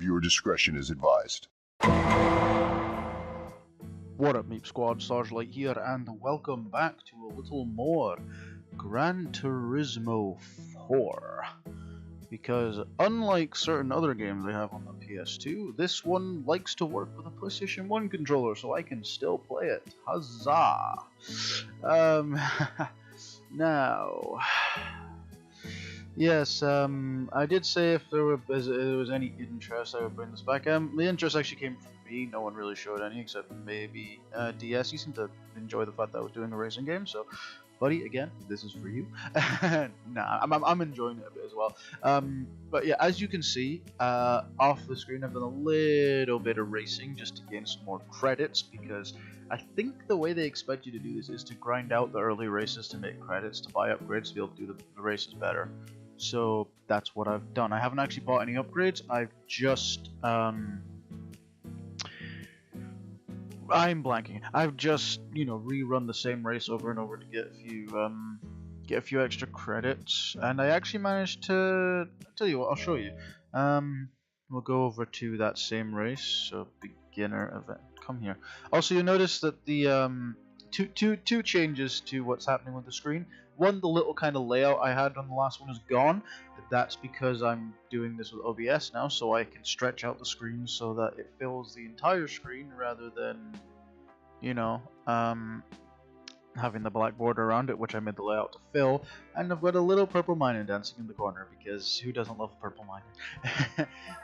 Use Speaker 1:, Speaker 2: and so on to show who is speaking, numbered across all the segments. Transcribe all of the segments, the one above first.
Speaker 1: Viewer discretion is advised.
Speaker 2: What up, MeepSquad? SarzeLight here, and welcome back to a little more Gran Turismo 4. Because unlike certain other games I have on the PS2, this one likes to work with a PlayStation 1 controller, so I can still play it. Huzzah! Now... Yes, I did say if there was any interest, I would bring this back. The interest actually came from me. No one really showed any, except maybe DS. You seem to enjoy the fact that I was doing a racing game, so, buddy, again, this is for you. Nah, I'm enjoying it a bit as well. But yeah, as you can see, off the screen, I've done a little bit of racing just to gain some more credits, because I think the way they expect you to do this is to grind out the early races to make credits, to buy upgrades to be able to do the races better. So that's what I've done. I haven't actually bought any upgrades. I've just I'm blanking. I've just, you know, rerun the same race over and over to get a few extra credits, and I actually managed to. I'll tell you what, I'll show you. We'll go over to that same race. So beginner event. Come here. Also, you'll notice that the two changes to what's happening with the screen. One, the little kind of layout I had on the last one is gone. That's because I'm doing this with OBS now, so I can stretch out the screen so that it fills the entire screen rather than, you know, having the black border around it, which I made the layout to fill. And I've got a little purple miner dancing in the corner, because who doesn't love a purple miner?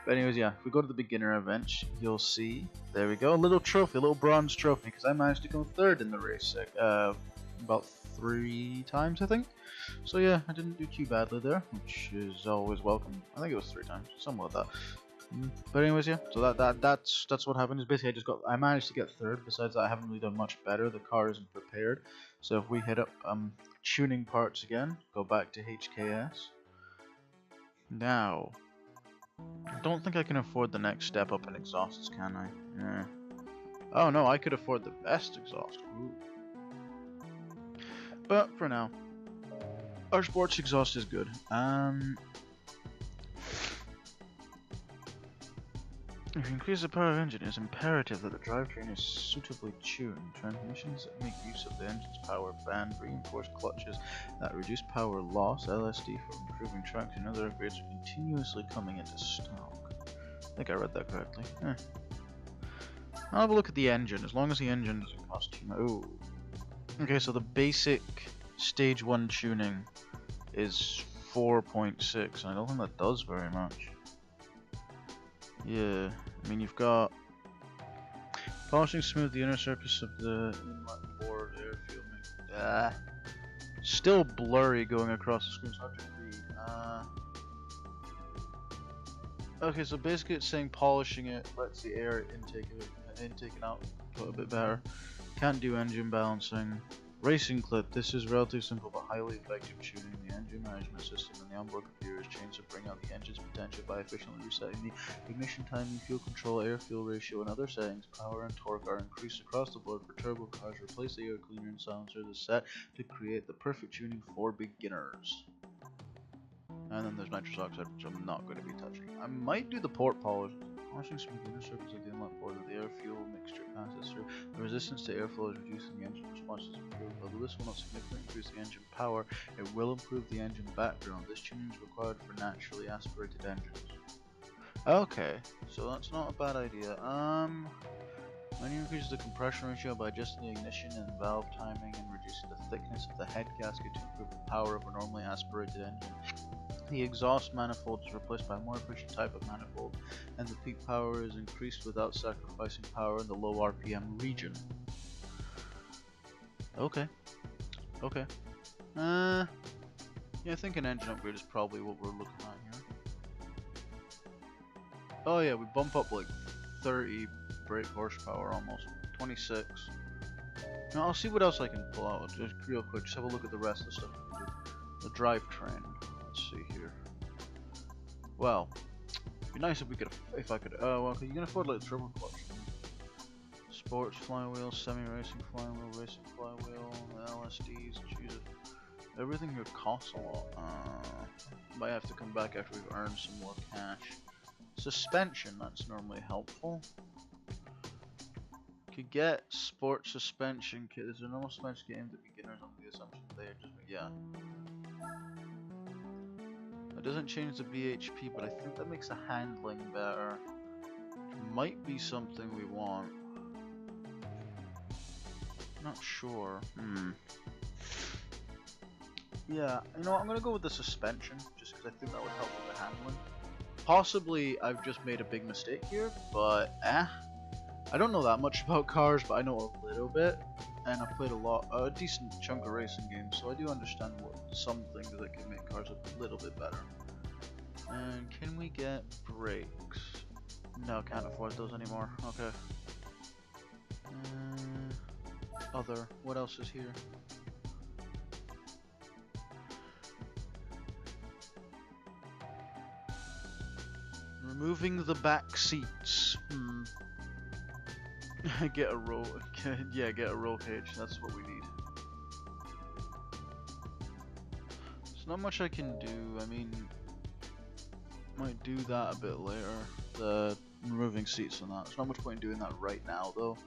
Speaker 2: But anyways, yeah, if we go to the beginner event, you'll see, there we go, a little trophy, a little bronze trophy, because I managed to go third in the race, about 3 times, I think. So yeah, I didn't do too badly there, which is always welcome. I think it was 3 times, something like that. But anyways, yeah. So that's what happened. Is basically I managed to get third. Besides that, I haven't really done much better. The car isn't prepared. So if we hit up tuning parts again, go back to HKS. Now, I don't think I can afford the next step up in exhausts, can I? Yeah. Oh no, I could afford the best exhaust. Ooh. But for now, our sports exhaust is good. If you increase the power of the engine, it is imperative that the drivetrain is suitably tuned. Transmissions that make use of the engine's power band, reinforced clutches that reduce power loss, LSD for improving traction, and other upgrades are continuously coming into stock. I think I read that correctly. I'll have a look at the engine, as long as the engine doesn't cost too much. Oh. Okay, so the basic stage 1 tuning is 4.6, and I don't think that does very much. Yeah, I mean, you've got polishing smooth the inner surface of the inlet board airfield. Still blurry going across the screen, so hard to read. Okay, so basically it's saying polishing it lets the air intake and output a bit better. Can't do engine balancing. Racing clip. This is relatively simple but highly effective tuning. The engine management system and the onboard computer is changed to bring out the engine's potential by efficiently resetting the ignition timing, fuel control, air-fuel ratio, and other settings. Power and torque are increased across the board for turbo cars. Replace the air cleaner and silencer is set to create the perfect tuning for beginners. And then there's nitrous oxide, which I'm not going to be touching. I might do the port polish. Polishing smooth the inner surface of the inlet board that the air-fuel mixture passes through. The resistance to airflow is reducing the engine response is improved. Although this will not significantly increase the engine power, it will improve the engine background. This tuning is required for naturally aspirated engines. Okay, so that's not a bad idea. When you increase the compression ratio by adjusting the ignition and valve timing and reducing the thickness of the head gasket to improve the power of a normally aspirated engine. The exhaust manifold is replaced by a more efficient type of manifold, and the peak power is increased without sacrificing power in the low RPM region. Okay. Okay. Yeah, I think an engine upgrade is probably what we're looking at here. Oh yeah, we bump up like 30 brake horsepower almost. 26. Now I'll see what else I can pull out. Just real quick, just have a look at the rest of the stuff we can do. The drivetrain. Let's see here. Well, it'd be nice if we could, well, you can afford like the turbo clutch. Sports flywheel, semi-racing flywheel, racing flywheel, LSDs, Jesus. Everything here costs a lot. Might have to come back after we've earned some more cash. Suspension, that's normally helpful. Could get sports suspension kit. There's a normal suspension kit aimed at beginners on the assumption they are just, yeah. It doesn't change the BHP, but I think that makes the handling better. Might be something we want. Not sure. Yeah, you know what, I'm gonna go with the suspension, just because I think that would help with the handling. Possibly I've just made a big mistake here, but I don't know that much about cars, but I know a little bit, and I've played a decent chunk of racing games, so I do understand some things that can make cars a little bit better. And can we get brakes? No, can't afford those anymore. Okay. Other. What else is here? Removing the back seats. Get a roll. Yeah, get a roll cage. That's what we need. There's not much I can do. I mean, might do that a bit later. The removing seats and that. There's not much point in doing that right now, though.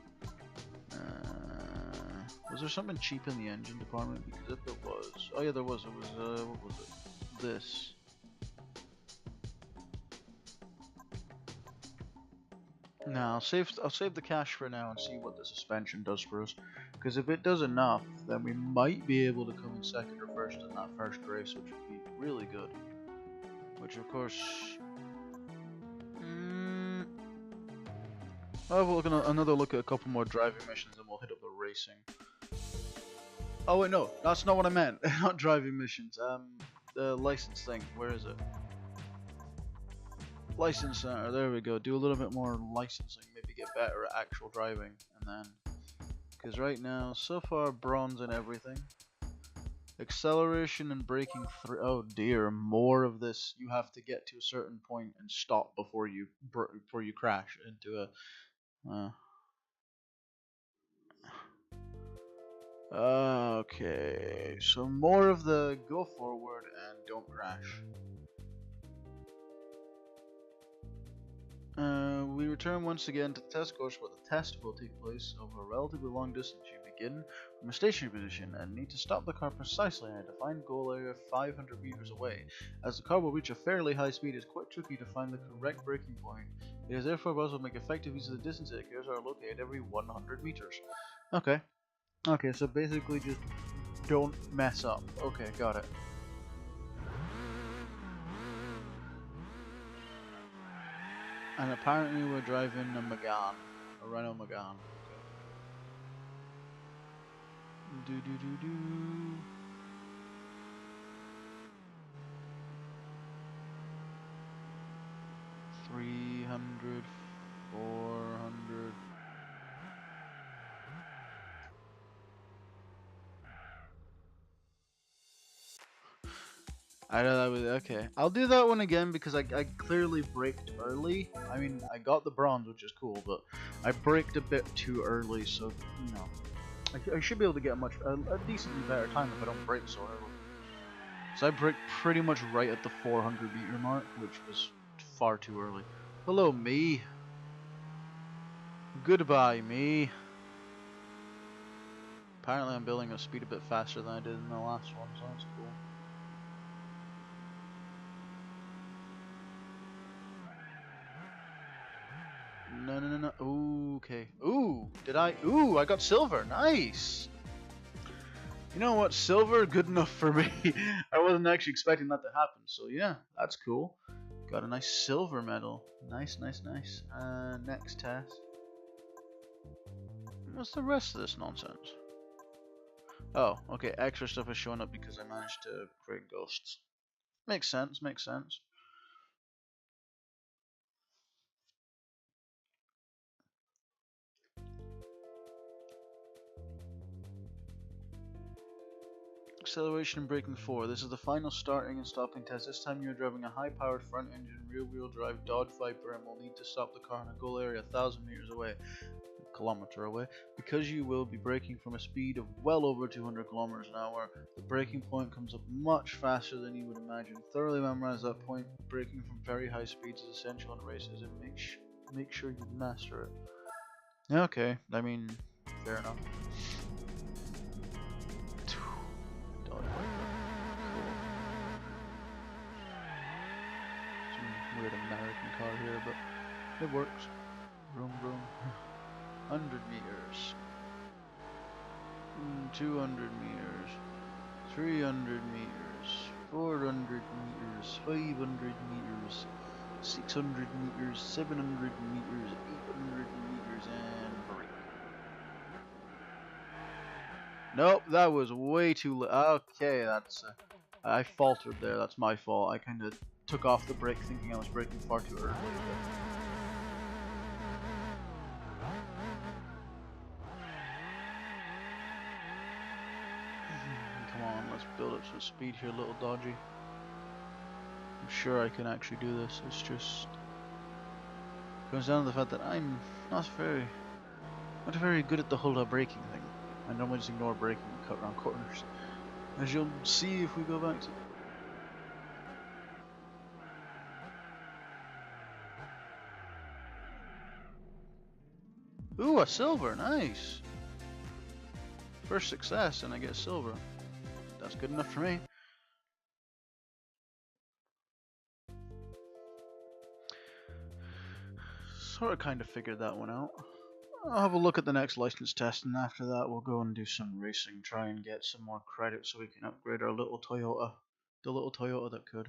Speaker 2: Was there something cheap in the engine department? Because if it was, oh yeah, there was. It was what was it? This. No, I'll save the cash for now and see what the suspension does for us. Because if it does enough, then we might be able to come in second or first in that first race, which would be really good. Which of course, I'll have another look at a couple more driving missions, and we'll hit up the racing. Oh wait, no, that's not what I meant. Not driving missions. The license thing. Where is it? License center, there we go. Do a little bit more licensing, maybe get better at actual driving, and then, because right now, so far, bronze and everything. Acceleration and braking through. Oh dear, more of this. You have to get to a certain point and stop before you crash into a. Okay, so more of the go forward and don't crash. We return once again to the test course where the test will take place over a relatively long distance. You begin from a stationary position and need to stop the car precisely in a defined goal area 500 meters away. As the car will reach a fairly high speed, it is quite tricky to find the correct braking point. It is therefore possible to make effective use of the distance indicators are located every 100 meters. Okay. Okay, so basically just don't mess up. Okay, got it. And apparently we're driving a Megane, a Renault Megane. Okay. Do. 300, 400. I know that was okay. I'll do that one again because I clearly braked early. I mean, I got the bronze, which is cool, but I braked a bit too early, so you know, I should be able to get a decently better time if I don't brake so early. So I braked pretty much right at the 400-meter mark, which was far too early. Hello, me. Goodbye, me. Apparently, I'm building a speed a bit faster than I did in the last one, so that's cool. No. Ooh, okay. Ooh, Ooh, I got silver. Nice. You know what? Silver, good enough for me. I wasn't actually expecting that to happen. So yeah, that's cool. Got a nice silver medal. Nice. Next test. What's the rest of this nonsense? Oh, okay. Extra stuff is showing up because I managed to create ghosts. Makes sense. Acceleration and braking 4. This is the final starting and stopping test. This time you're driving a high-powered front-engine rear-wheel drive Dodge Viper and will need to stop the car in a goal area 1,000 meters away. kilometer away. Because you will be braking from a speed of well over 200 kilometers an hour, the braking point comes up much faster than you would imagine. Thoroughly memorize that point. Braking from very high speeds is essential in races, and make sure you master it. Okay, I mean, fair enough. Dog like that. Cool. Some weird American car here, but it works. Vroom vroom. 100 meters. 200 meters. 300 meters. 400 meters. 500 meters. 600 meters. 700 meters. 800 meters, and break. Nope, that was way too late. Okay, that's I faltered there. That's my fault. I kind of took off the brake thinking I was braking far too early. Come on, let's build up some speed here, little dodgy. I'm sure I can actually do this. It's just comes down to the fact that I'm not very good at the whole braking thing. I normally just ignore braking and cut around corners, as you'll see if we go back to. Ooh, a silver, nice. First success, and I get silver. That's good enough for me. Sort of kind of figured that one out. I'll have a look at the next license test, and after that we'll go and do some racing, try and get some more credit so we can upgrade our little Toyota. The little Toyota that could.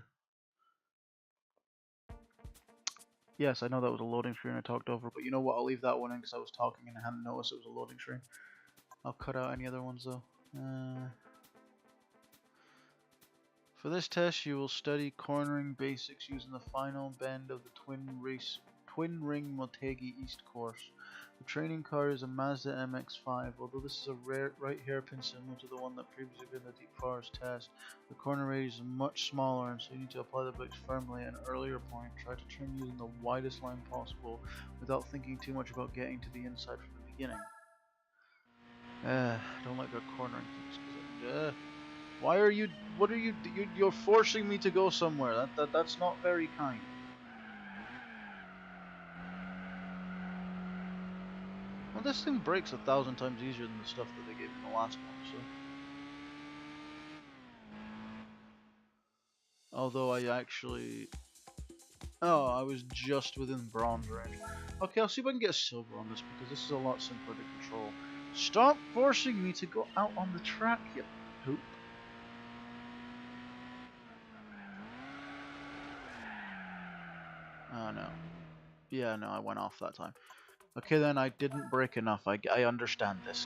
Speaker 2: Yes, I know that was a loading screen I talked over, but you know what, I'll leave that one in because I was talking and I hadn't noticed it was a loading screen. I'll cut out any other ones though. For this test you will study cornering basics using the final bend of the Twin Ring Motegi East course. The training car is a Mazda MX-5. Although this is a rare right hairpin similar to the one that previously been the Deep Forest test, the corner radius is much smaller, and so you need to apply the brakes firmly at an earlier point. Try to turn using the widest line possible without thinking too much about getting to the inside from the beginning. I don't like their cornering things. Why are you? What are you? You're forcing me to go somewhere. That's not very kind. Well, this thing breaks 1,000 times easier than the stuff that they gave in the last one, so. Although I actually... Oh, I was just within bronze range. Okay, I'll see if I can get a silver on this, because this is a lot simpler to control. Stop forcing me to go out on the track, you poop. Oh, no. Yeah, no, I went off that time. Okay, then I didn't break enough. I understand this.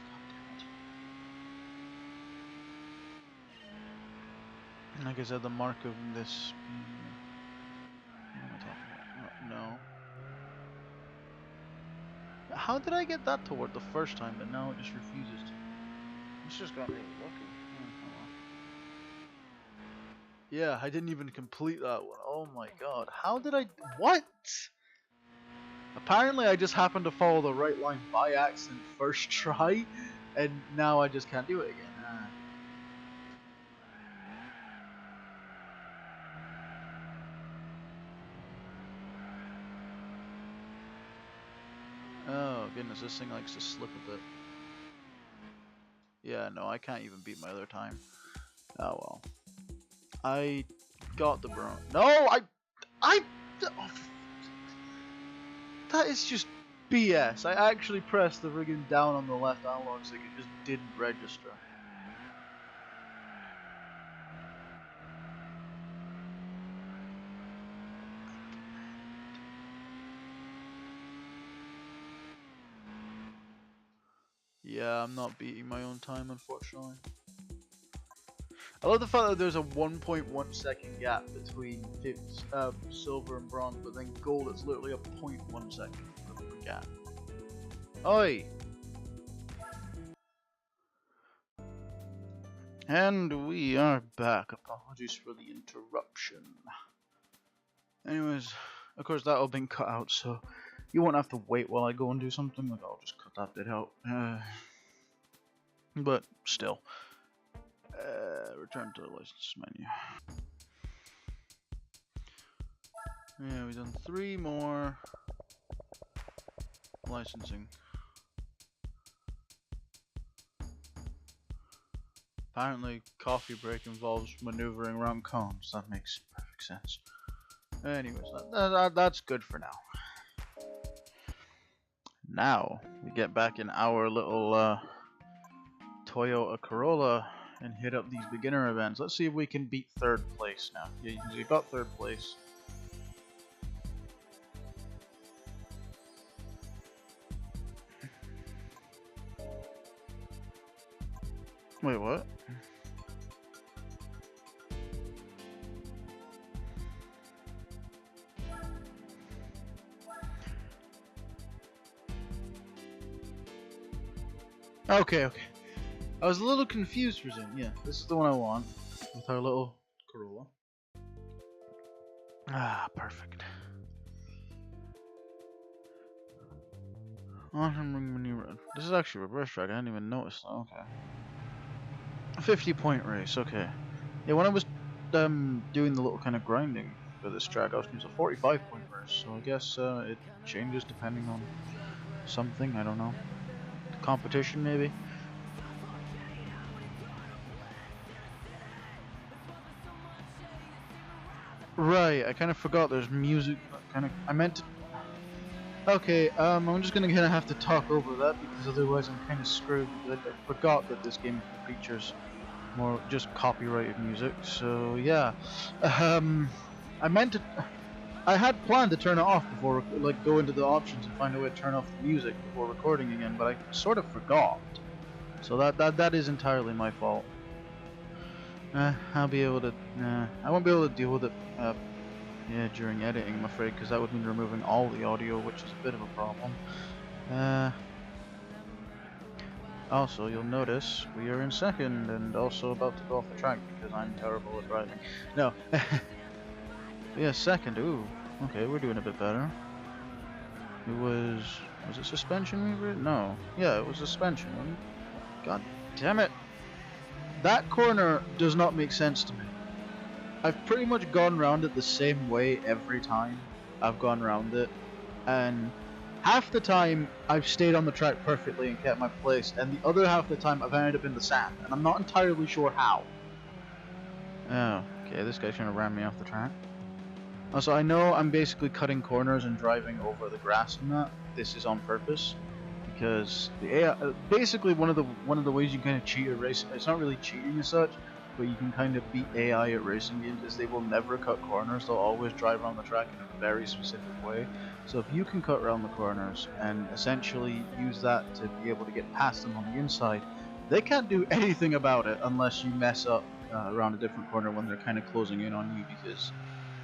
Speaker 2: Like I said, the mark of this. What am I talking about? No. How did I get that to work the first time, but now it just refuses to? It's just got really lucky. Oh well. Yeah, I didn't even complete that one. Oh my god. How did I? What? Apparently I just happened to follow the right line by accident first try, and now I just can't do it again. Oh goodness, this thing likes to slip a bit. Yeah, no, I can't even beat my other time. Oh well. I got the bronze. No, I... Oh, that is just BS. I actually pressed the friggin' down on the left analog stick, it just didn't register. Yeah, I'm not beating my own time, unfortunately. I love the fact that there's a 1.1 second gap between silver and bronze, but then gold it's literally a 0.1 second gap. Oi! And we are back. Apologies for the interruption. Anyways, of course that'll have been cut out, so You won't have to wait while I go and do something. Like, I'll just cut that bit out. But still. Return to the license menu. Yeah, we've done 3 more licensing. Apparently, coffee break involves maneuvering around cones. That makes perfect sense. Anyways, that's good for now. Now, we get back in our little Toyota Corolla and hit up these beginner events. Let's see if we can beat 3rd place now. Yeah, you got 3rd place. Wait, what? Okay. I was a little confused for a second. Yeah, this is the one I want. With our little Corolla. Ah, perfect. This is actually reverse track. I didn't even notice. Okay. 50-point race. Okay. Yeah, when I was doing the little kind of grinding for this track, I was using a 45-point race. So I guess it changes depending on something. I don't know. Competition maybe. Right. I kind of forgot. There's music. I meant to. Okay, I'm just gonna have to talk over that because otherwise I'm kind of screwed. I forgot that this game features more just copyrighted music. So yeah, I meant to. I had planned to turn it off before, like, go into the options and find a way to turn off the music before recording again, but I sort of forgot. So that is entirely my fault. I'll be able to. I won't be able to deal with it. Yeah, during editing, I'm afraid, because that would mean removing all the audio, which is a bit of a problem. Also, you'll notice we are in 2nd and also about to go off the track because I'm terrible at driving. No. Yeah, 2nd. Ooh. Okay, we're doing a bit better. It was it suspension we were? No. Yeah, it was suspension. God damn it. That corner does not make sense to me. I've pretty much gone around it the same way every time I've gone around it, and half the time I've stayed on the track perfectly and kept my place, and the other half of the time I've ended up in the sand, and I'm not entirely sure how. Oh, okay, this guy's trying to ram me off the track. Also, I know I'm basically cutting corners and driving over the grass and that. This is on purpose, because the AI, basically one of the ways you kind of cheat at racing, it's not really cheating as such, but you can kind of beat AI at racing games is they will never cut corners. They'll always drive around the track in a very specific way. So if you can cut around the corners and essentially use that to be able to get past them on the inside, they can't do anything about it unless you mess up around a different corner when they're kind of closing in on you because,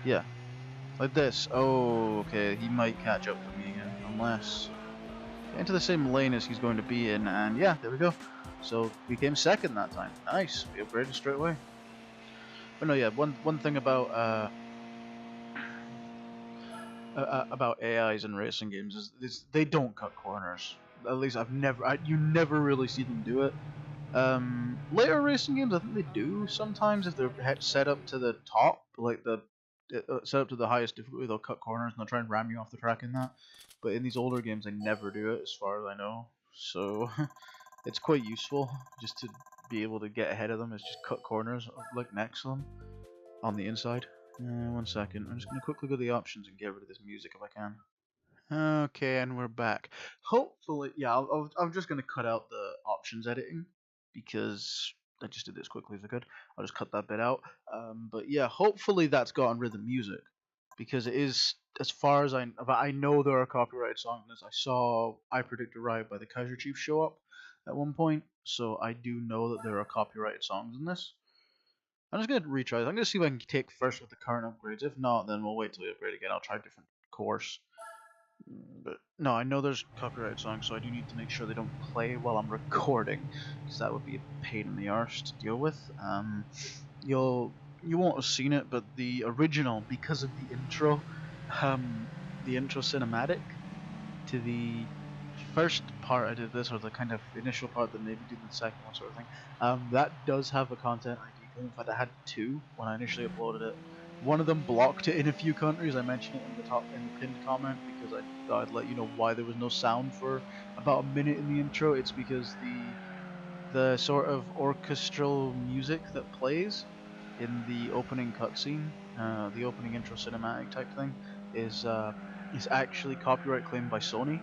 Speaker 2: yeah, like this. Oh, okay, he might catch up with me again unless get into the same lane as he's going to be in, and yeah, there we go. So we came 2nd that time. Nice. We upgraded straight away. But no, yeah. One thing about AIs in racing games is they don't cut corners. At least you never really see them do it. Later racing games, I think they do sometimes if they're set up to the top, like set up to the highest difficulty. They'll cut corners and they'll try and ram you off the track in that. But in these older games, they never do it, as far as I know. So. It's quite useful just to be able to get ahead of them. Is just cut corners like next to them on the inside. 1 second. I'm just going to quickly go to the options and get rid of this music if I can. Okay, and we're back. Hopefully, yeah, I'm just going to cut out the options editing because I just did this quickly as I could. I'll just cut that bit out. But yeah, hopefully that's gotten rid of the music because it is, as far as I know there are copyrighted songs in this. I saw I Predict a Riot by the Kaiser Chiefs show up at one point, so I do know that there are copyrighted songs in this. I'm just going to retry this. I'm going to see if I can take first with the current upgrades. If not, then we'll wait till we upgrade again. I'll try a different course. But no, I know there's copyrighted songs, so I do need to make sure they don't play while I'm recording, because that would be a pain in the arse to deal with. You won't have seen it, but the original, because of the intro cinematic, to the first part I did this, or the kind of initial part that maybe did the second one sort of thing, that does have a content ID claim. In fact, I had two when I initially uploaded it. One of them blocked it in a few countries. I mentioned it in the pinned comment because I thought I'd let you know why there was no sound for about a minute in the intro. It's because the sort of orchestral music that plays in the opening cutscene, the opening intro cinematic type thing, is actually copyright claimed by Sony,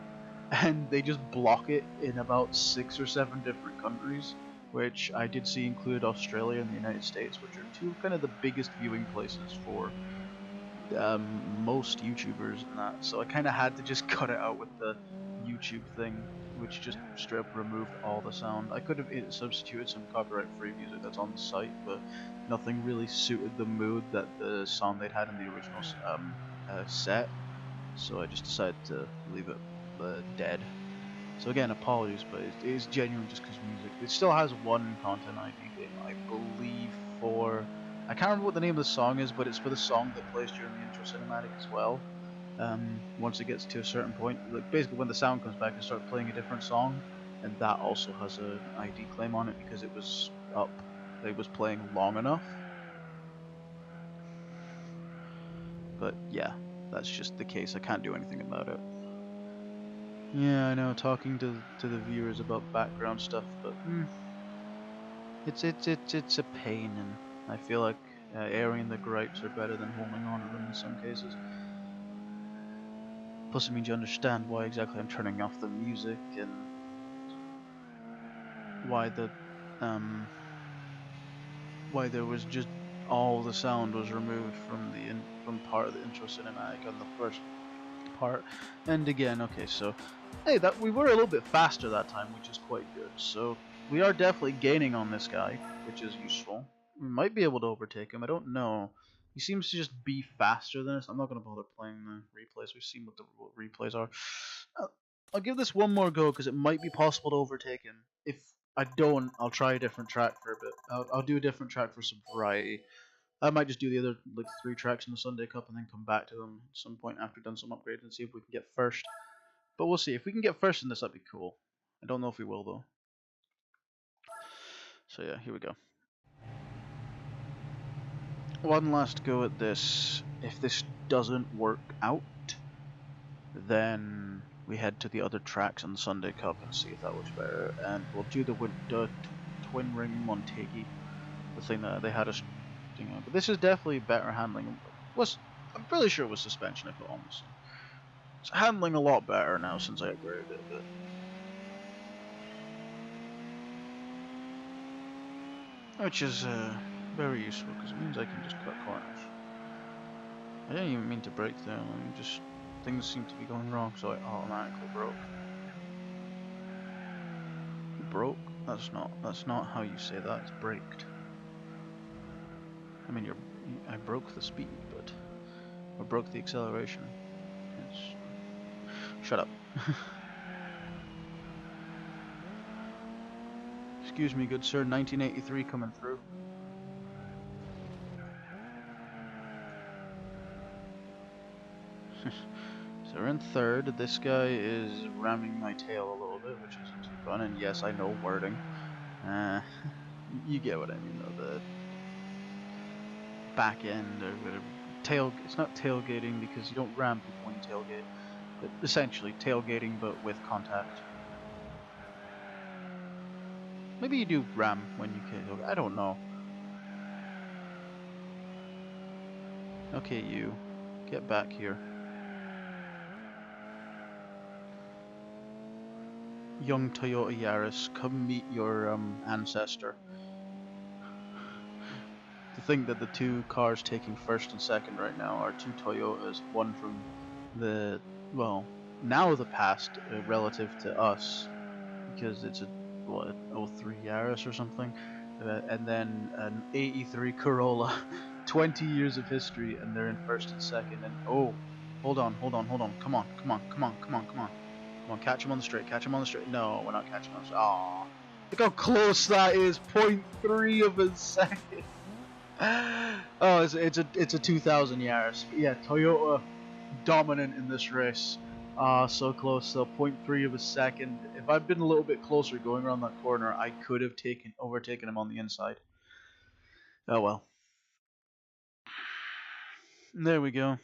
Speaker 2: and they just block it in about 6 or 7 different countries, which I did see included Australia and the United States, which are two of kind of the biggest viewing places for most YouTubers and that. So I kind of had to just cut it out with the YouTube thing, which just straight up removed all the sound. I could have substituted some copyright-free music that's on the site, but nothing really suited the mood that the song they'd had in the original set. So I just decided to leave it dead. So again, apologies, but it is genuine just because music. It still has one content ID game, I believe, for... I can't remember what the name of the song is, but it's for the song that plays during the intro cinematic as well. Once it gets to a certain point, like basically when the sound comes back, it starts playing a different song, and that also has an ID claim on it because it was playing long enough. But yeah, that's just the case. I can't do anything about it. Yeah, I know, talking to the viewers about background stuff, but it's a pain, and I feel like airing the gripes are better than holding on to them in some cases. Plus, it means you understand why exactly I'm turning off the music and why why there was just all the sound was removed from from part of the intro cinematic on the first part. And again, okay, so hey, that we were a little bit faster that time, which is quite good. So we are definitely gaining on this guy, which is useful. We might be able to overtake him. I don't know. He seems to just be faster than us. I'm not going to bother playing the replays. We've seen what the replays are. I'll give this one more go because it might be possible to overtake him. If I don't, I'll try a different track for a bit. I'll do a different track for some variety. I might just do the other like 3 tracks in the Sunday Cup and then come back to them at some point after done some upgrades and see if we can get first. But we'll see. If we can get first in this, that'd be cool. I don't know if we will though. So yeah, here we go. One last go at this. If this doesn't work out, then we head to the other tracks in the Sunday Cup and see if that works better. And we'll do the twin ring Montegi, the thing that they had us doing. But this is definitely better handling. I'm pretty sure it was suspension, if I'm honest. It's handling a lot better now since I upgraded it a bit. Which is very useful because it means I can just cut corners. I didn't even mean to brake there, just things seem to be going wrong, so I automatically broke. Broke? That's not how you say that. It's braked. I mean, I broke the speed, but I broke the acceleration. Shut up. Excuse me, good sir. 1983 coming through. So we're in third. This guy is ramming my tail a little bit, which isn't too fun. And yes, I know wording. You get what I mean, though. The back end or whatever. It's not tailgating because you don't ram people when you tailgate. But essentially, tailgating but with contact. Maybe you do ram when you tailgate. I don't know. Okay, you. Get back here. Young Toyota Yaris, come meet your ancestor. To think that the 2 cars taking first and second right now are 2 Toyotas, one from the, well, now the past relative to us, because it's a, what, 03 Yaris or something, and then an 83 Corolla, 20 years of history, and they're in first and second, and oh, hold on, come on, Come on, catch him on the straight, No, we're not catching him on the straight. Aww. Look how close that is, 0.3 of a second. Oh, it's a 2000 Yaris. Yeah, Toyota dominant in this race. Ah, so close, so 0.3 of a second. If I'd been a little bit closer going around that corner, I could have overtaken him on the inside. Oh well. There we go.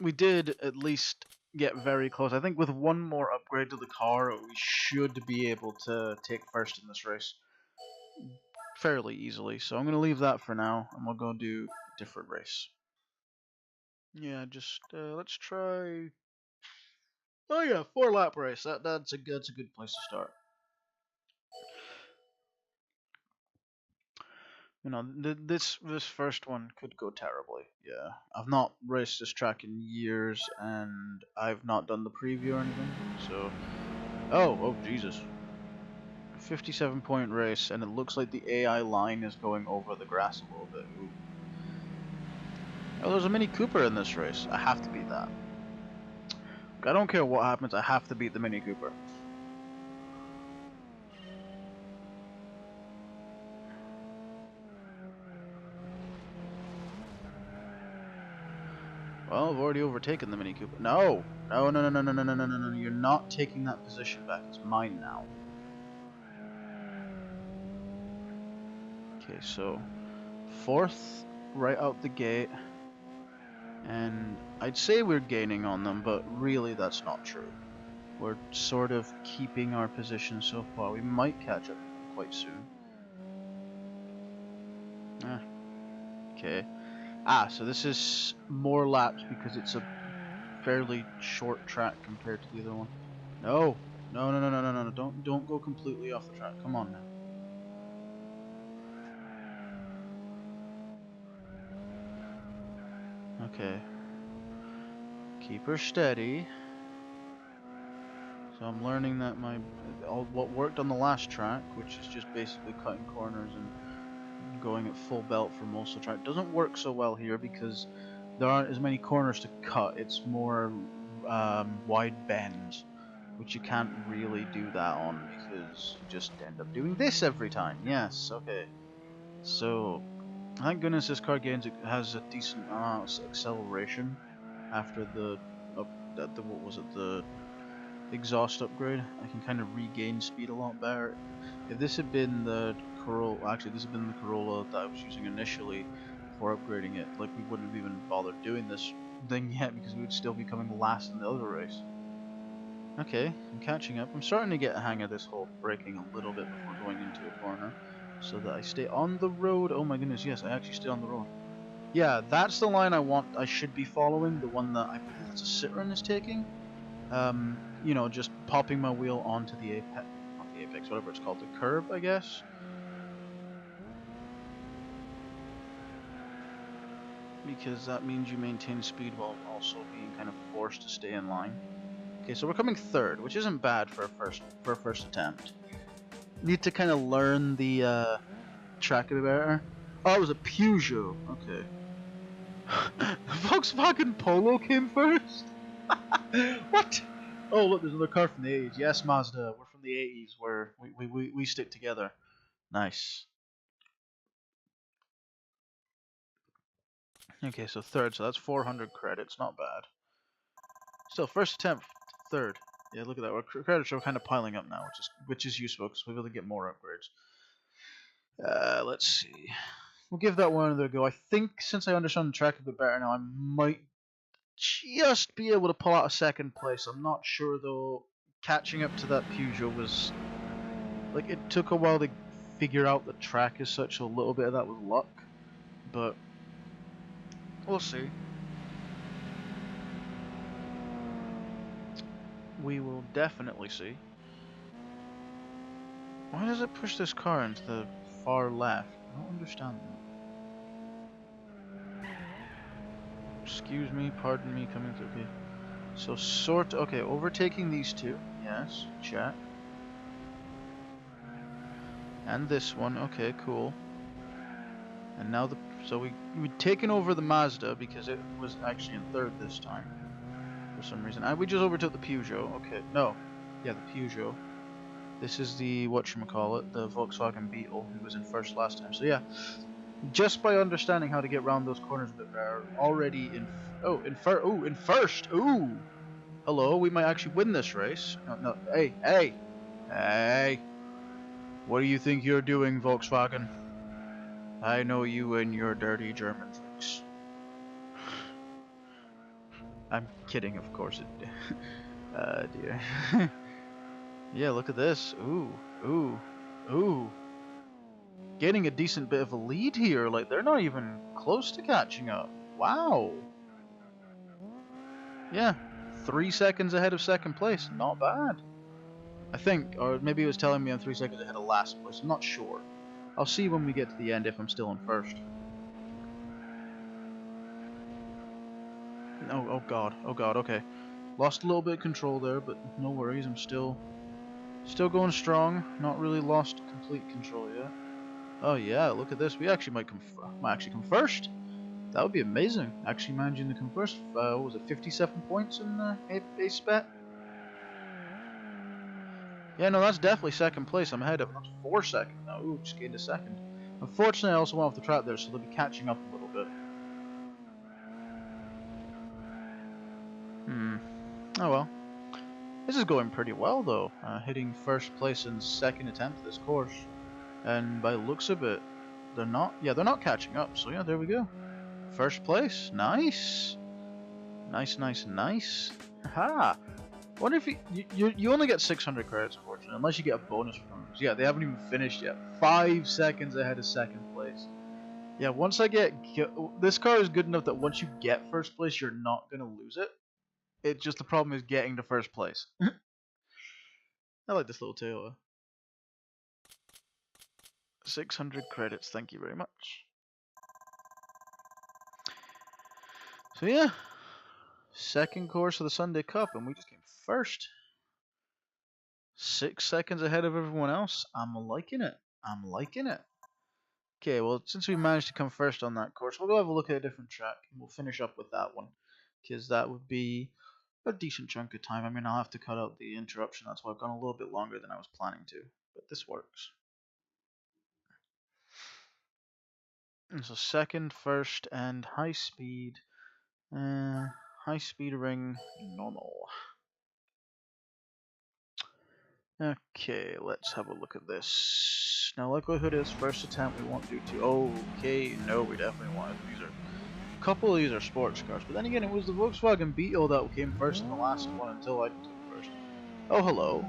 Speaker 2: We did at least get very close. I think with one more upgrade to the car, we should be able to take first in this race fairly easily. So I'm going to leave that for now, and we'll go do a different race. Yeah, just let's try. Oh yeah, 4-lap race. That's a good place to start. You know, this first one could go terribly. Yeah, I've not raced this track in years, and I've not done the preview or anything. So, oh Jesus, 57-point race, and it looks like the AI line is going over the grass a little bit. Ooh. Oh, there's a Mini Cooper in this race. I have to beat that. I don't care what happens. I have to beat the Mini Cooper. Well, I've already overtaken the Mini Cooper. No! No, no, no, no, no, no, no, no, no, no. You're not taking that position back. It's mine now. Okay, so 4th right out the gate. And I'd say we're gaining on them, but really that's not true. We're sort of keeping our position so far. We might catch up quite soon. Okay. So this is more laps because it's a fairly short track compared to the other one. No, no, no, no, no, no, no! Don't go completely off the track. Come on now. Okay. Keep her steady. So I'm learning that what worked on the last track, which is just basically cutting corners and going at full belt for most of the track, doesn't work so well here because there aren't as many corners to cut. It's more wide bends, which you can't really do that on because you just end up doing this every time. Yes, okay. So thank goodness this car has a decent amount of acceleration after the what was it, the exhaust upgrade. I can kind of regain speed a lot better. If this had been the Corolla, actually this had been the Corolla that I was using initially before upgrading it, like we wouldn't have even bothered doing this thing yet because we would still be coming last in the other race. Okay, I'm catching up. I'm starting to get a hang of this whole braking a little bit before going into a corner so that I stay on the road. Oh my goodness, yes, I actually stay on the road. Yeah, that's the line I should be following, the one that I believe it's a Citroen is taking. You know, just popping my wheel onto the apex, not the apex, whatever it's called, the curb, I guess. Because that means you maintain speed while also being kind of forced to stay in line. Okay, so we're coming 3rd, which isn't bad for a first attempt. Need to kind of learn the track a bit better. Oh, it was a Peugeot. Okay. Volkswagen Polo came first. What? Oh, look, there's another car from the 80s. Yes, Mazda. We're from the 80s where we stick together. Nice. Okay, so 3rd, so that's 400 credits. Not bad. Still, first attempt, 3rd. Yeah, look at that. Our credits are kind of piling up now, which is useful because we're able to get more upgrades. Let's see. We'll give that one another go. I think since I understand the track a bit better now, I might just be able to pull out a 2nd place. I'm not sure though. Catching up to that Peugeot was like it took a while to figure out the track as such. A little bit of that was luck, but we'll see. We will definitely see. Why does it push this car into the far left? I don't understand that. Excuse me, pardon me, coming through. Okay. So okay, overtaking these two. Yes, check. And this one. Okay, cool. And now so we'd taken over the Mazda because it was actually in 3rd this time for some reason. And we just overtook the Peugeot. Okay, no. Yeah, the Peugeot. This is the whatchamacallit, the Volkswagen Beetle, who was in 1st last time. So yeah, just by understanding how to get around those corners a bit better, already in 1st. Ooh, hello, we might actually win this race. No, no, hey, hey, hey. What do you think you're doing, Volkswagen? I know you and your dirty German tricks. I'm kidding, of course. Dear. Yeah, look at this. Ooh, ooh, ooh. Getting a decent bit of a lead here. Like, they're not even close to catching up. Wow. Yeah, 3 seconds ahead of second place. Not bad. I think, or maybe it was telling me I'm 3 seconds ahead of last place. I'm not sure. I'll see when we get to the end if I'm still in first. Oh god, okay. Lost a little bit of control there, but no worries. I'm still going strong. Not really lost complete control yet. Oh yeah, look at this. We actually might actually come first. That would be amazing. Actually managing to come first. What was it, 57 points in the base bet? Yeah, no, that's definitely second place. I'm ahead of. That's 4 seconds now. Ooh, just gained a second. Unfortunately, I also went off the track there, so they'll be catching up a little bit. Oh well. This is going pretty well though. Hitting first place in second attempt at this course, and by the looks of it, they're not. Yeah, they're not catching up. So yeah, there we go. First place. Nice. Nice. Ha! Wonder if you only get 600 credits, unfortunately, unless you get a bonus from them. Yeah, they haven't even finished yet. 5 seconds ahead of second place. Yeah, once I get this car is good enough that once you get first place, you're not gonna lose it. It's just the problem is getting to first place. I like this little Toyota. 600 credits, thank you very much. So yeah, second course of the Sunday Cup, and we just came first. 6 seconds ahead of everyone else. I'm liking it. Okay, well, since we managed to come first on that course, we'll go have a look at a different track, and we'll finish up with that one, because that would be a decent chunk of time. I mean, I'll have to cut out the interruption, that's why I've gone a little bit longer than I was planning to, but this works. And so second, first, and high speed. High speed ring, normal. Okay, let's have a look at this. Now, likelihood is first attempt we won't do too. Okay, no, we definitely want it. These are a couple of these are sports cars, but then again, it was the Volkswagen Beetle that came first in the last one until I took first. Oh, hello.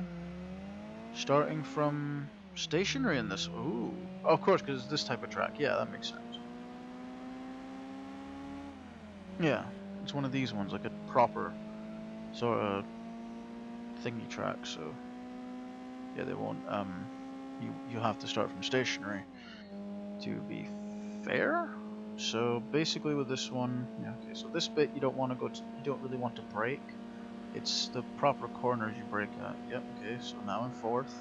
Speaker 2: Starting from stationary in this. Ooh, oh, of course, because it's this type of track. Yeah, that makes sense. Yeah, it's one of these ones, like a proper sort of thingy track. So yeah, they won't. You have to start from stationary to be fair. So basically, with this one, yeah, okay. So this bit you don't want to go to. You don't really want to brake. It's the proper corners you brake at. Yep. Okay. So now in fourth.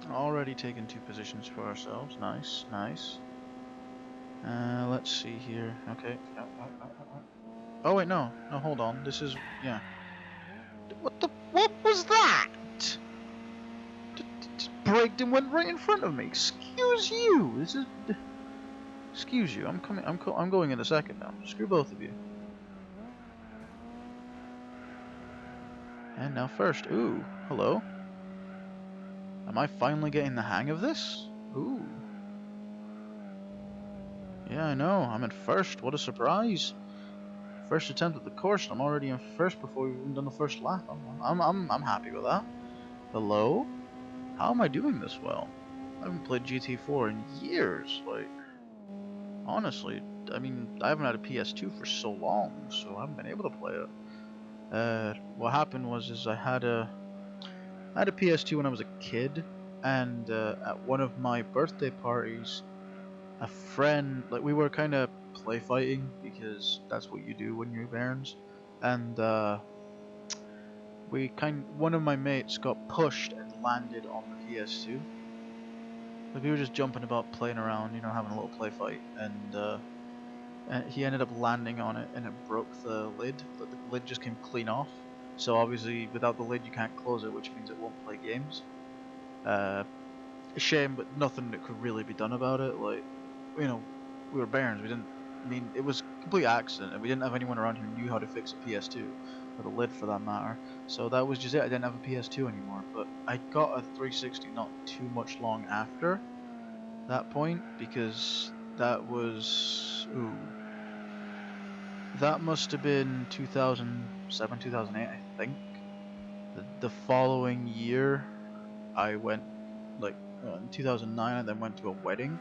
Speaker 2: Already taken 2 positions for ourselves. Nice. Let's see here. Okay. Oh wait, no, hold on. This is yeah. What was that? Braked and went right in front of me. Excuse you. Excuse you. I'm coming. I'm going in a second now. Screw both of you. And now first. Ooh, hello. Am I finally getting the hang of this? Ooh. Yeah, I know. I'm in first. What a surprise. First attempt at the course, and I'm already in first before we've even done the first lap. I'm happy with that. Hello? How am I doing this well? I haven't played GT4 in years. Like, honestly, I mean, I haven't had a PS2 for so long, so I haven't been able to play it. What happened was I had a PS2 when I was a kid, and at one of my birthday parties, a friend, like, we were kind of play fighting because that's what you do when you're parents, and one of my mates got pushed and landed on the PS2. Like, we were just jumping about, playing around, you know, having a little play fight, and he ended up landing on it, and it broke the lid. The lid just came clean off. So obviously, without the lid, you can't close it, which means it won't play games. A shame, but nothing that could really be done about it. Like, you know, we were bairns. We didn't I mean, it was a complete accident, and we didn't have anyone around who knew how to fix a PS2, or the lid for that matter. So that was just it. I didn't have a PS2 anymore, but I got a 360 not too much long after that point, because that was that must have been 2007, 2008, I think. The following year, I went like in 2009. I then went to a wedding,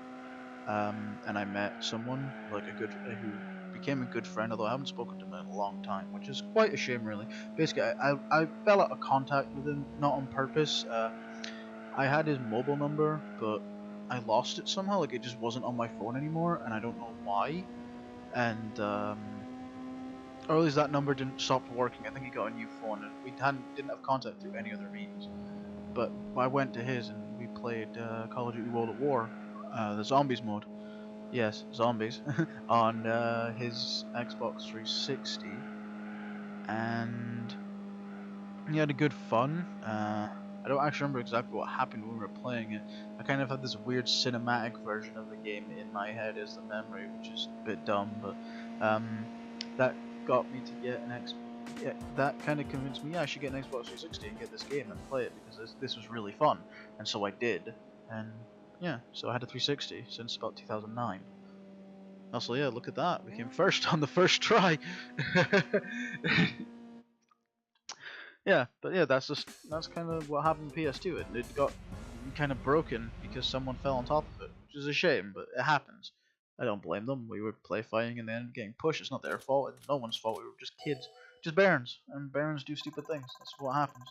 Speaker 2: and I met someone like a good who became a good friend. Although I haven't spoken to him in a long time, which is quite a shame, really. Basically, I fell out of contact with him, not on purpose. I had his mobile number, but I lost it somehow. Like it just wasn't on my phone anymore, and I don't know why. And or at least that number didn't stop working. I think he got a new phone, and we didn't have contact through any other means. But I went to his, and we played Call of Duty World at War, the zombies mode. Yes, zombies on his Xbox 360, and he had a good fun. I don't actually remember exactly what happened when we were playing it. I kind of had this weird cinematic version of the game in my head as the memory, which is a bit dumb, but that got me to get an Xbox. Yeah, that kind of convinced me, yeah, I should get an Xbox 360 and get this game and play it because this was really fun, and so I did. And yeah, so I had a 360 since about 2009. Also, yeah, look at that, we came first on the first try. Yeah, but yeah, that's kind of what happened to PS2. It got kind of broken because someone fell on top of it, which is a shame, but it happens. I don't blame them. We were play fighting and then getting pushed. It's not their fault. It's no one's fault. We were just kids, just barons, and barons do stupid things. That's what happens.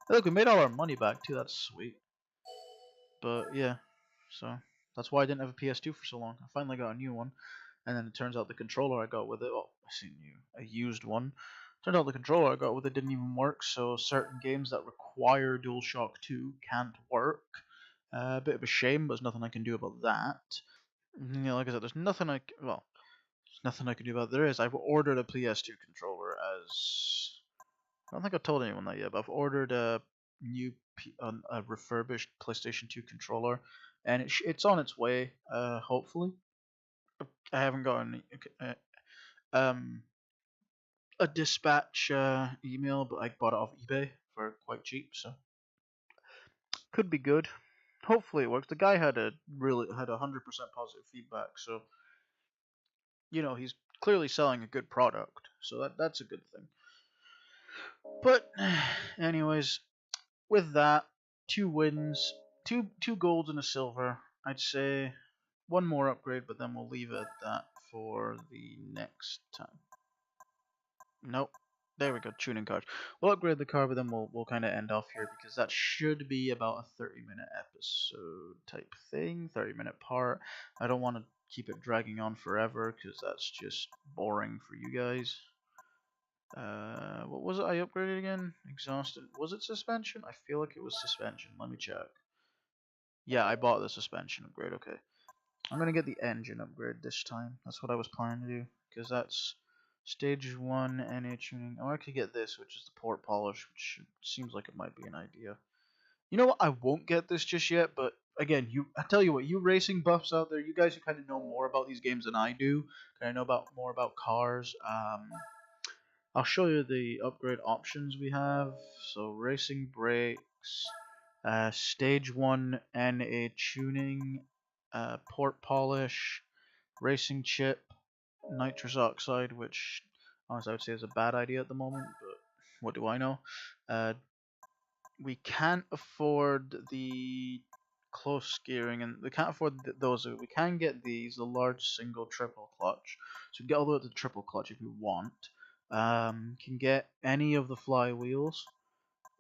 Speaker 2: Hey, look, we made all our money back too. That's sweet. But yeah, so that's why I didn't have a PS2 for so long. I finally got a new one, and then it turns out the controller I got with it. Oh, I see new, a used one. Turned out the controller I got with it didn't even work, so certain games that require DualShock 2 can't work. A bit of a shame, but there's nothing I can do about that. Yeah, like I said, there's nothing well, there's nothing I can do about it. There is. I've ordered a PS2 controller as I don't think I've told anyone that yet, but I've ordered a new a refurbished PlayStation 2 controller, and it's on its way. Hopefully, I haven't gotten uh, um a dispatch email, but I bought it off eBay for quite cheap, so could be good. Hopefully it works. The guy had 100% positive feedback, so he's clearly selling a good product, so that's a good thing. But anyways, with that, 2 wins, two golds and a silver. I'd say one more upgrade, but then we'll leave it at that for the next time. Nope. There we go, tuning cards. We'll upgrade the car, but then we'll kind of end off here because that should be about a 30-minute episode type thing, 30-minute part. I don't want to keep it dragging on forever because that's just boring for you guys. What was it I upgraded again? Exhausted. Was it suspension? I feel like it was suspension. Let me check. Yeah, I bought the suspension upgrade. Okay. I'm gonna get the engine upgrade this time. That's what I was planning to do because that's stage 1 NA tuning. Or I could get this, which is the port polish, which seems like it might be an idea. You know what? I won't get this just yet, but again, I tell you what, you racing buffs out there, you guys who kind of know more about these games than I do, kind of know more about cars. I'll show you the upgrade options we have. So racing brakes, stage 1 NA tuning, port polish, racing chip, nitrous oxide, which honestly I would say is a bad idea at the moment, but what do I know? We can't afford the close gearing, and we can't afford those. We can get these, the large single triple clutch. So we can get all the way to the triple clutch if we want. Can get any of the flywheels,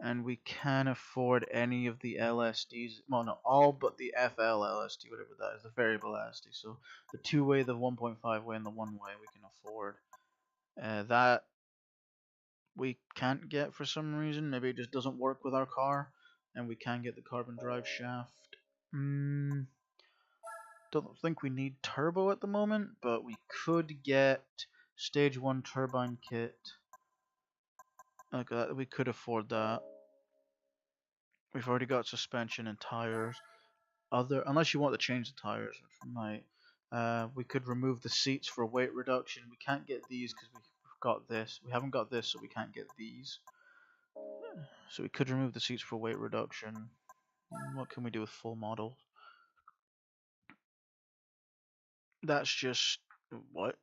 Speaker 2: and we can afford any of the LSDs. Well, no, all but the FL LSD, whatever that is, the variable LSD. So the 2-way, the 1.5 way, and the 1-way we can afford. That we can't get for some reason. Maybe it just doesn't work with our car, and we can get the carbon drive shaft. Don't think we need turbo at the moment, but we could get stage 1 turbine kit. Like that, we could afford that. We've already got suspension and tires. Unless you want to change the tires, which we might. We could remove the seats for weight reduction. We can't get these because we've got this. We haven't got this, so we can't get these. So we could remove the seats for weight reduction. What can we do with full model? That's just... what?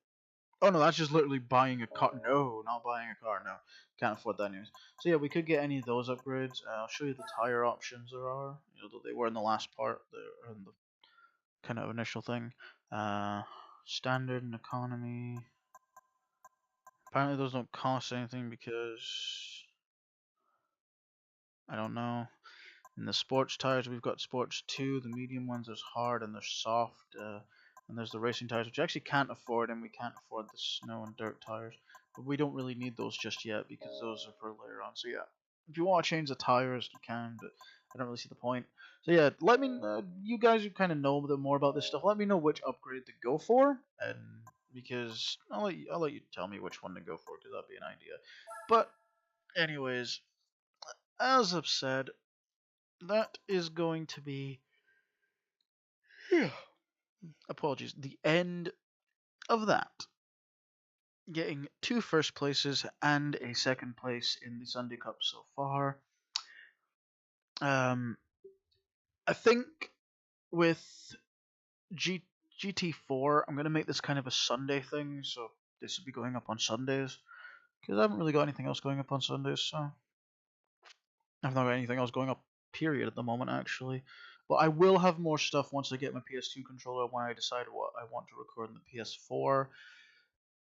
Speaker 2: Oh no, that's just literally buying a car. No, not buying a car, no. Can't afford that news. So yeah, we could get any of those upgrades. I'll show you the tire options there are. Though they were in the last part, they're in the kind of initial thing. Standard and economy. Apparently those don't cost anything because... I don't know. In the sports tires, we've got sports 2. The medium ones, there's hard and there's soft. And there's the racing tires, which I actually can't afford, and we can't afford the snow and dirt tires. But we don't really need those just yet because those are for later on. So yeah, if you want to change the tires, you can, but I don't really see the point. So yeah, let me you guys who kind of know a bit more about this stuff, let me know which upgrade to go for, and because I'll let you tell me which one to go for, because that'd be an idea. But anyways, as I've said, that is going to be apologies, the end of that. Getting 2 first places and a second place in the Sunday Cup so far. I think with GT4, I'm going to make this kind of a Sunday thing, so this will be going up on Sundays, because I haven't really got anything else going up on Sundays, so I've not got anything else going up, period, at the moment, actually. But I will have more stuff once I get my PS2 controller, when I decide what I want to record on the PS4.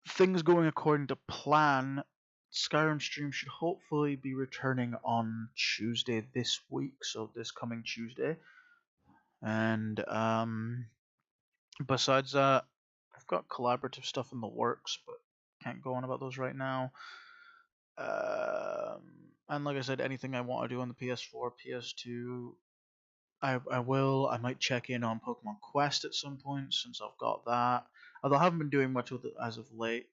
Speaker 2: Things going according to plan, Skyrim stream should hopefully be returning on Tuesday this week, so this coming Tuesday. And besides that, I've got collaborative stuff in the works, but can't go on about those right now. And like I said, anything I want to do on the PS4, PS2, I will. I might check in on Pokemon Quest at some point since I've got that. Although I haven't been doing much with it as of late.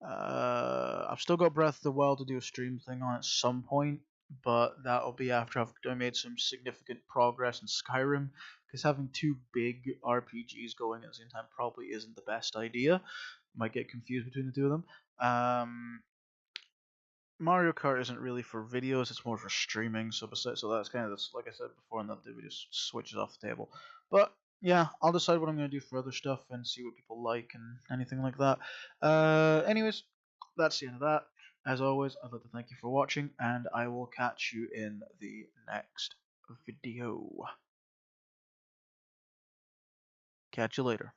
Speaker 2: I've still got Breath of the Wild to do a stream thing on at some point, but that'll be after I've made some significant progress in Skyrim, because having 2 big RPGs going at the same time probably isn't the best idea. Might get confused between the 2 of them. Mario Kart isn't really for videos, it's more for streaming, so that's kind of this, like I said before, and that the video switches off the table. But yeah, I'll decide what I'm going to do for other stuff and see what people like and anything like that. Anyways, that's the end of that. As always, I'd like to thank you for watching, and I will catch you in the next video. Catch you later.